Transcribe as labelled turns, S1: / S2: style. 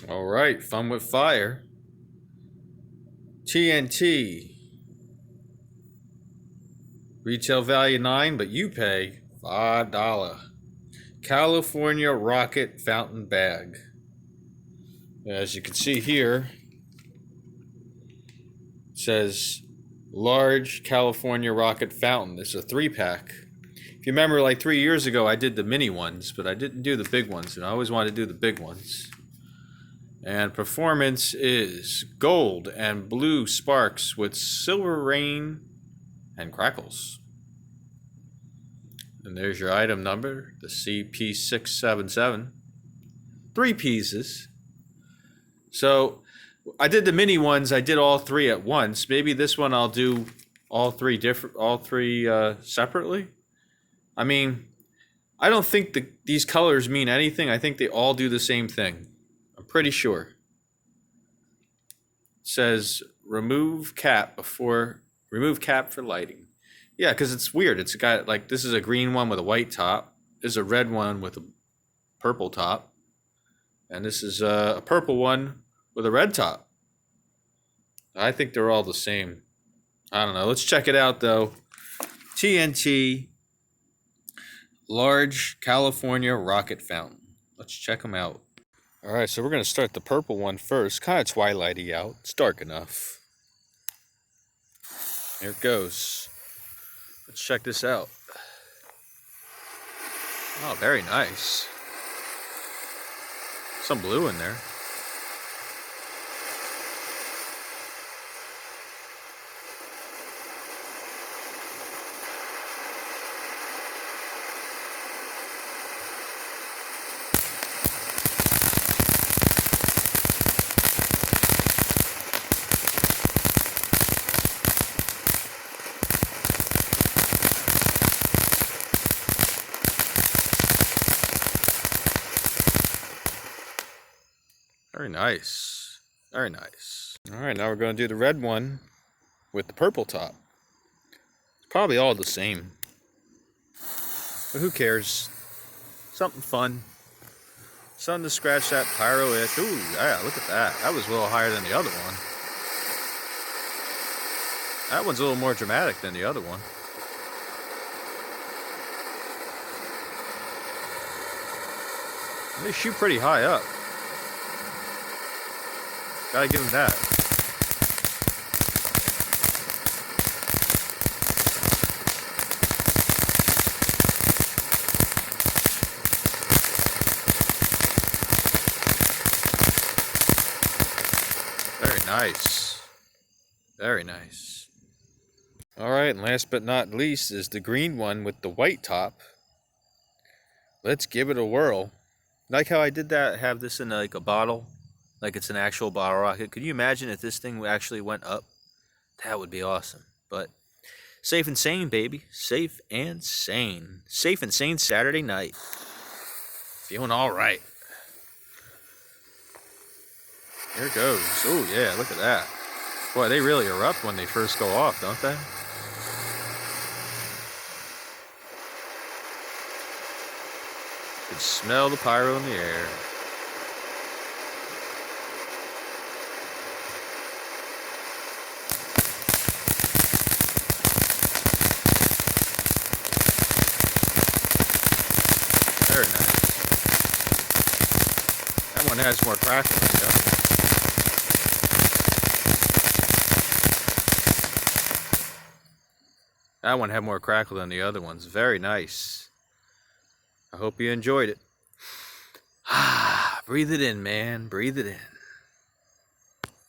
S1: All right, fun with fire. TNT. Retail value 9, but you pay $5. California Rocket Fountain Bag. As you can see here, it says large California Rocket Fountain. It's a 3-pack. If you remember, like 3 years ago, I did the mini ones, but I didn't do the big ones, and I always wanted to do the big ones. And performance is gold and blue sparks with silver rain and crackles. And there's your item number, the CP677. 3 pieces. So I did the mini ones. I did all 3 at once. Maybe this one I'll do all three separately. I mean, I don't think these colors mean anything. I think they all do the same thing. I'm pretty sure. It says remove cap for lighting. Yeah, because it's weird. It's got like, this is a green one with a white top. This is a red one with a purple top. And this is a purple one with a red top. I think they're all the same. I don't know. Let's check it out though. TNT Large California Rocket Fountain. Let's check them out. All right, so we're going to start the purple one first. Kind of twilighty out. It's dark enough. Here it goes. Let's check this out. Oh, very nice. Some blue in there. Very nice. Very nice. All right, now we're going to do the red one with the purple top. It's probably all the same. But who cares? Something fun. Something to scratch that pyro itch. Ooh, yeah, look at that. That was a little higher than the other one. That one's a little more dramatic than the other one. They shoot pretty high up. Gotta give him that. Very nice. Very nice. Alright, and last but not least is the green one with the white top. Let's give it a whirl. Like how I did that, have this in like a bottle. Like it's an actual bottle rocket. Could you imagine if this thing actually went up? That would be awesome. But safe and sane, baby. Safe and sane. Safe and sane Saturday night. Feeling all right. Here it goes. Oh, yeah, look at that. Boy, they really erupt when they first go off, don't they? You can smell the pyro in the air. Very nice. That one has more crackle than the other one. That one had more crackle than the other ones. Very nice. I hope you enjoyed it. Breathe it in, man. Breathe it in.